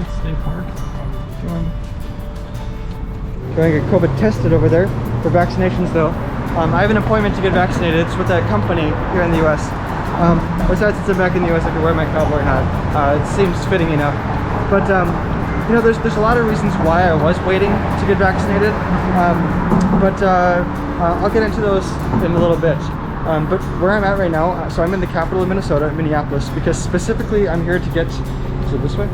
good. Stay parked. Going to get COVID tested over there for vaccinations though. I have an appointment to get vaccinated. It's with a company here in the US. Besides, since I'm back in the US, I can wear my cowboy hat. It seems fitting enough. But you know, there's a lot of reasons why I was waiting to get vaccinated. I'll get into those in a little bit. But where I'm at right now, so I'm in the capital of Minnesota, Minneapolis, because specifically I'm here to get, is it this way?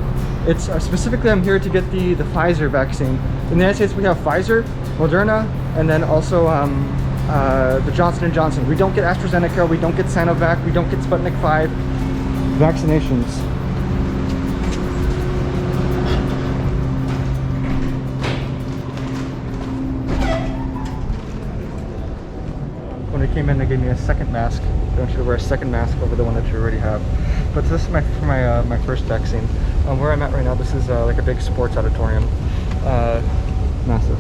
It's specifically I'm here to get the Pfizer vaccine. In the United States we have Pfizer, Moderna, and then also the Johnson & Johnson. We don't get AstraZeneca, we don't get SynoVac, we don't get Sputnik 5 vaccinations. When I came in, they gave me a second mask. They want you to wear a second mask over the one that you already have. But this is my first vaccine. Where I'm at right now, this is like a big sports auditorium. Massive.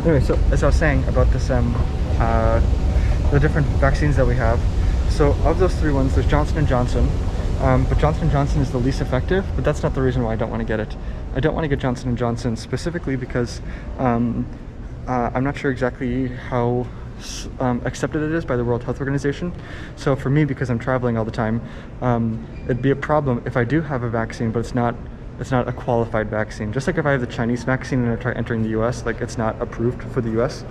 Anyway, so as I was saying about this, the different vaccines that we have. So of those three ones, there's Johnson & Johnson. But Johnson & Johnson is the least effective, but that's not the reason why I don't want to get it. I don't want to get Johnson & Johnson specifically because I'm not sure exactly how accepted it is by the World Health Organization. So for me, because I'm traveling all the time, it'd be a problem if I do have a vaccine, but it's not a qualified vaccine. Just like if I have the Chinese vaccine and I try entering the US, like it's not approved for the US.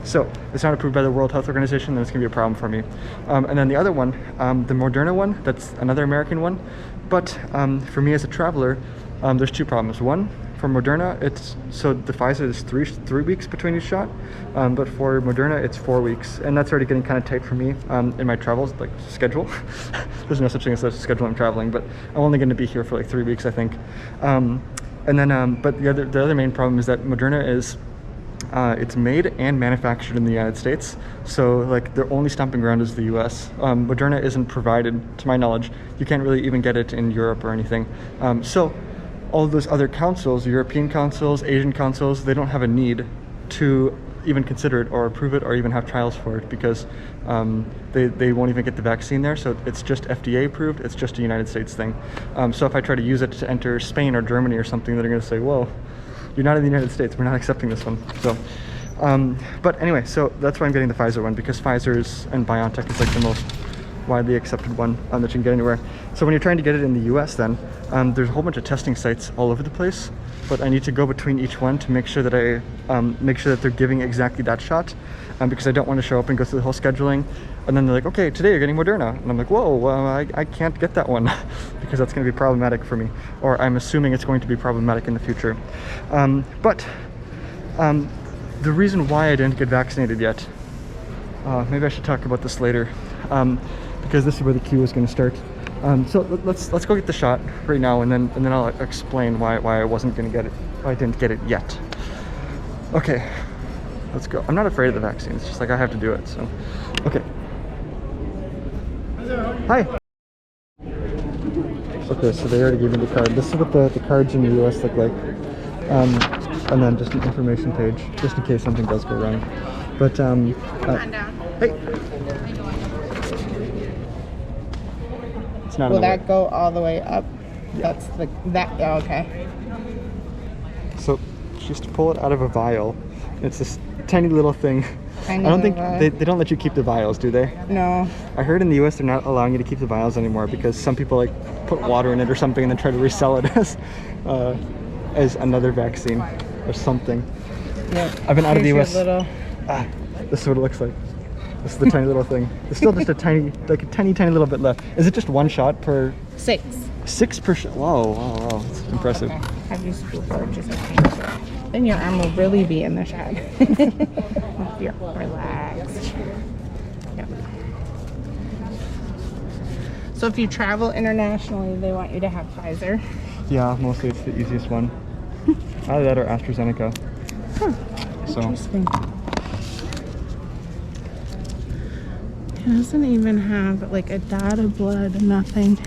So it's not approved by the World Health Organization, then it's gonna be a problem for me. And then the other one, the Moderna one, that's another American one. But for me as a traveler, there's two problems. One, for Moderna, so the Pfizer is three weeks between each shot, but for Moderna it's 4 weeks, and that's already getting kind of tight for me in my travels, like schedule. There's no such thing as a schedule I'm traveling, but I'm only going to be here for like 3 weeks, I think. And then, but the other main problem is that Moderna is it's made and manufactured in the United States, so like their only stomping ground is the US. Moderna isn't provided, to my knowledge. You can't really even get it in Europe or anything. So all of those other councils, European councils, Asian councils, they don't have a need to even consider it or approve it or even have trials for it because they won't even get the vaccine there. So it's just FDA approved, it's just a United States thing. So if I try to use it to enter Spain or Germany or something, they're gonna say, whoa, you're not in the United States, we're not accepting this one. So, but anyway, so that's why I'm getting the Pfizer one, because Pfizer's and BioNTech is like the most widely accepted one that you can get anywhere. So when you're trying to get it in the US then, there's a whole bunch of testing sites all over the place, but I need to go between each one to make sure that they're giving exactly that shot, because I don't want to show up and go through the whole scheduling, and then they're like, okay, today you're getting Moderna, and I'm like, whoa, well, I can't get that one because that's going to be problematic for me, or I'm assuming it's going to be problematic in the future. But the reason why I didn't get vaccinated yet, maybe I should talk about this later, because this is where the queue is going to start. So let's go get the shot right now, and then I'll explain why I wasn't going to get it. Why I didn't get it yet. Okay, let's go. I'm not afraid of the vaccine. It's just like I have to do it. So, okay. Hi. Okay, so they already gave me the card. This is what the cards in the US look like, and then just an information page, just in case something does go wrong. But Come on down. Hey. Will that go all the way up? Yeah. That's that. Oh, okay. So she used to pull it out of a vial. It's this tiny little thing. I don't think they don't let you keep the vials, do they? No. I heard in the US they're not allowing you to keep the vials anymore because some people like put water in it or something and then try to resell it as another vaccine or something. Yeah. I've been out of the US. This is what it looks like. This is the tiny little thing. There's still just a tiny little bit left. Is it just one shot per? 6. 6 per shot. Whoa, that's impressive. Okay. Have you scoop or just then your arm will really be in the shot. You're relaxed. Yep. So if you travel internationally, they want you to have Pfizer. Yeah, mostly it's the easiest one. Either that or AstraZeneca. Interesting. It doesn't even have like a dot of blood, nothing.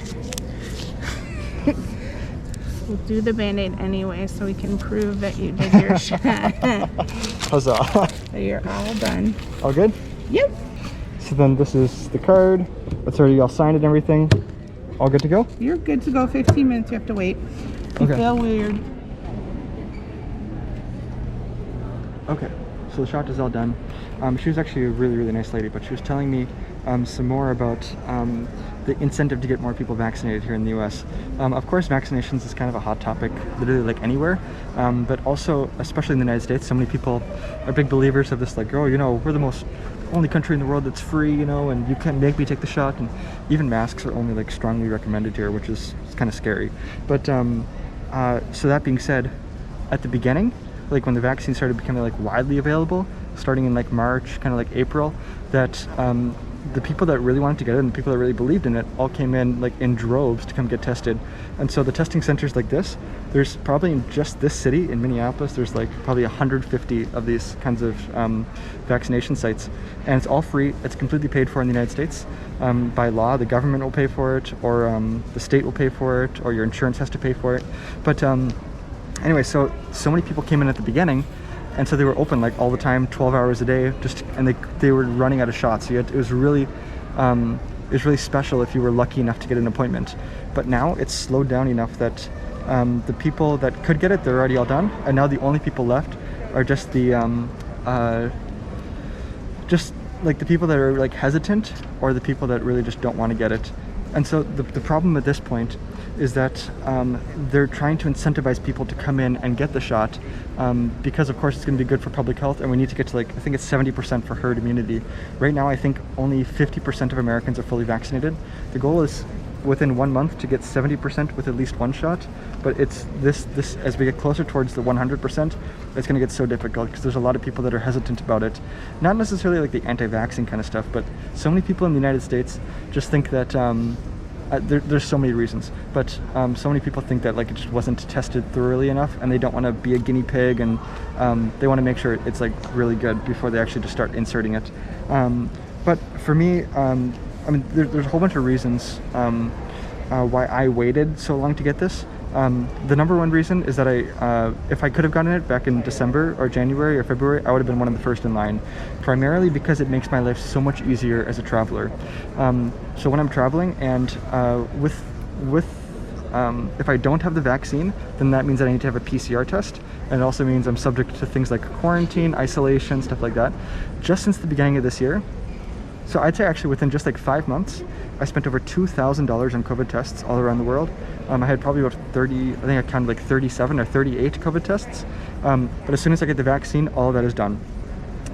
We'll do the Band-Aid anyway so we can prove that you did your shot. Huzzah. So you're all done. All good? Yep. So then this is the card. It's already all signed and everything. All good to go? You're good to go. 15 minutes, you have to wait. Okay. feel weird. Okay, so the shot is all done. She was actually a really, really nice lady, but she was telling me some more about the incentive to get more people vaccinated here in the US. Of course, vaccinations is kind of a hot topic, literally like anywhere, but also, especially in the United States, so many people are big believers of this, like, oh, you know, we're the only country in the world that's free, you know, and you can't make me take the shot, and even masks are only like strongly recommended here, which is kind of scary. But so that being said, at the beginning, like when the vaccine started becoming like widely available, starting in like March, kind of like April, that the people that really wanted to get it and the people that really believed in it all came in like in droves to come get tested. And so the testing centers like this, there's probably in just this city in Minneapolis, there's like probably 150 of these kinds of vaccination sites, and it's all free. It's completely paid for in the United States. By law, the government will pay for it, or the state will pay for it, or your insurance has to pay for it. But anyway, so many people came in at the beginning, and so they were open like all the time, 12 hours a day, and they were running out of shots. So it was really special if you were lucky enough to get an appointment. But now it's slowed down enough that the people that could get it, they're already all done, and now the only people left are just the people that are like hesitant, or the people that really just don't want to get it. And so the problem at this point is that they're trying to incentivize people to come in and get the shot, because of course it's going to be good for public health, and we need to get to like, I think it's 70% for herd immunity. Right now I think only 50% of Americans are fully vaccinated. The goal is within 1 month to get 70% with at least one shot, but it's this as we get closer towards the 100%, it's going to get so difficult because there's a lot of people that are hesitant about it. Not necessarily like the anti-vaccine kind of stuff, but so many people in the United States just think that there's so many reasons, but so many people think that like it just wasn't tested thoroughly enough, and they don't want to be a guinea pig, and they want to make sure it's like really good before they actually just start inserting it. But for me, I mean, there's a whole bunch of reasons why I waited so long to get this. The number one reason is that if I could have gotten it back in December or January or February, I would have been one of the first in line, primarily because it makes my life so much easier as a traveler. So when I'm traveling, and if I don't have the vaccine, then that means that I need to have a PCR test, and it also means I'm subject to things like quarantine, isolation, stuff like that. Just since the beginning of this year, so I'd say actually within just like 5 months, I spent over $2,000 on COVID tests all around the world. I had probably about 30, I think I counted like 37 or 38 COVID tests. But as soon as I get the vaccine, all of that is done.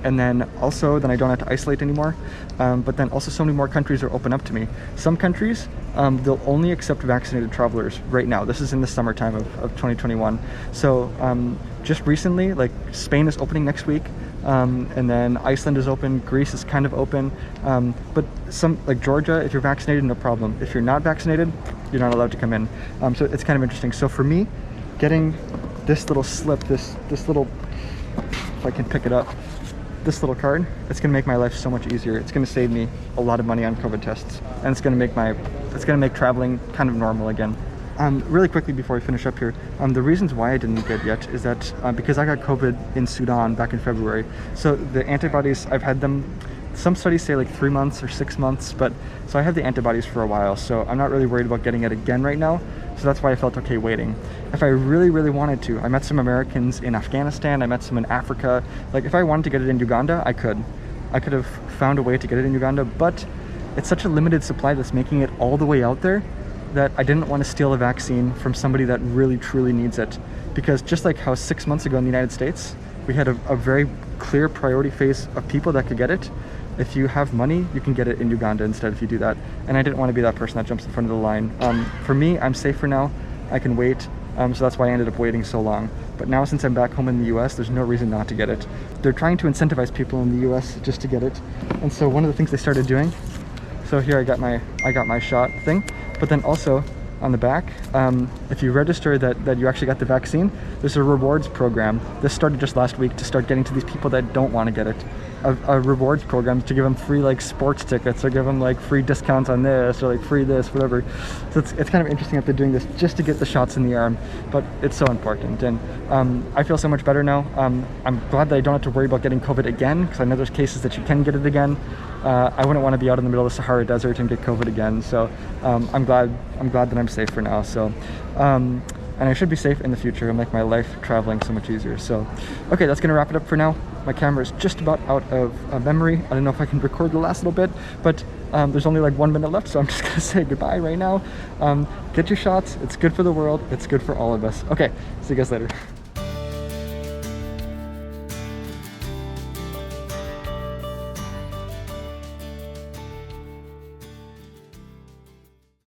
And then also, then I don't have to isolate anymore. But then also so many more countries are open up to me. Some countries, they'll only accept vaccinated travelers right now. This is in the summertime of 2021. So just recently, like Spain is opening next week. And then Iceland is open, Greece is kind of open, but some, like Georgia, if you're vaccinated, no problem. If you're not vaccinated, you're not allowed to come in. So it's kind of interesting. So for me, getting this little slip, this little, if I can pick it up, this little card, it's going to make my life so much easier. It's going to save me a lot of money on COVID tests, and it's going to make traveling kind of normal again. Really quickly before we finish up here, the reasons why I didn't get yet is that because I got COVID in Sudan back in February. So the antibodies, I've had them, some studies say like 3 months or 6 months, but so I have the antibodies for a while, so I'm not really worried about getting it again right now. So that's why I felt okay waiting. If I really, really wanted to, I met some Americans in Afghanistan, I met some in Africa. Like if I wanted to get it in Uganda, I could have found a way to get it in Uganda, but it's such a limited supply that's making it all the way out there that I didn't want to steal a vaccine from somebody that really truly needs it. Because just like how 6 months ago in the United States, we had a very clear priority phase of people that could get it. If you have money, you can get it in Uganda instead if you do that. And I didn't want to be that person that jumps in front of the line. For me, I'm safe for now. I can wait. So that's why I ended up waiting so long. But now since I'm back home in the US, there's no reason not to get it. They're trying to incentivize people in the US just to get it. And so one of the things they started doing, so here I got my shot thing. But then also on the back, if you register that you actually got the vaccine, there's a rewards program. This started just last week to start getting to these people that don't want to get it. A rewards program to give them free like sports tickets, or give them like free discounts on this, or like free this, whatever. So it's kind of interesting that they're doing this just to get the shots in the arm, but it's so important. And I feel so much better now. I'm glad that I don't have to worry about getting COVID again, because I know there's cases that you can get it again. I wouldn't want to be out in the middle of the Sahara Desert and get COVID again. So I'm glad that I'm safe for now. So and I should be safe in the future and make my life traveling so much easier. So, okay, that's gonna wrap it up for now. My camera is just about out of memory. I don't know if I can record the last little bit, but there's only like 1 minute left, so I'm just gonna say goodbye right now. Get your shots. It's good for the world. It's good for all of us. Okay, see you guys later.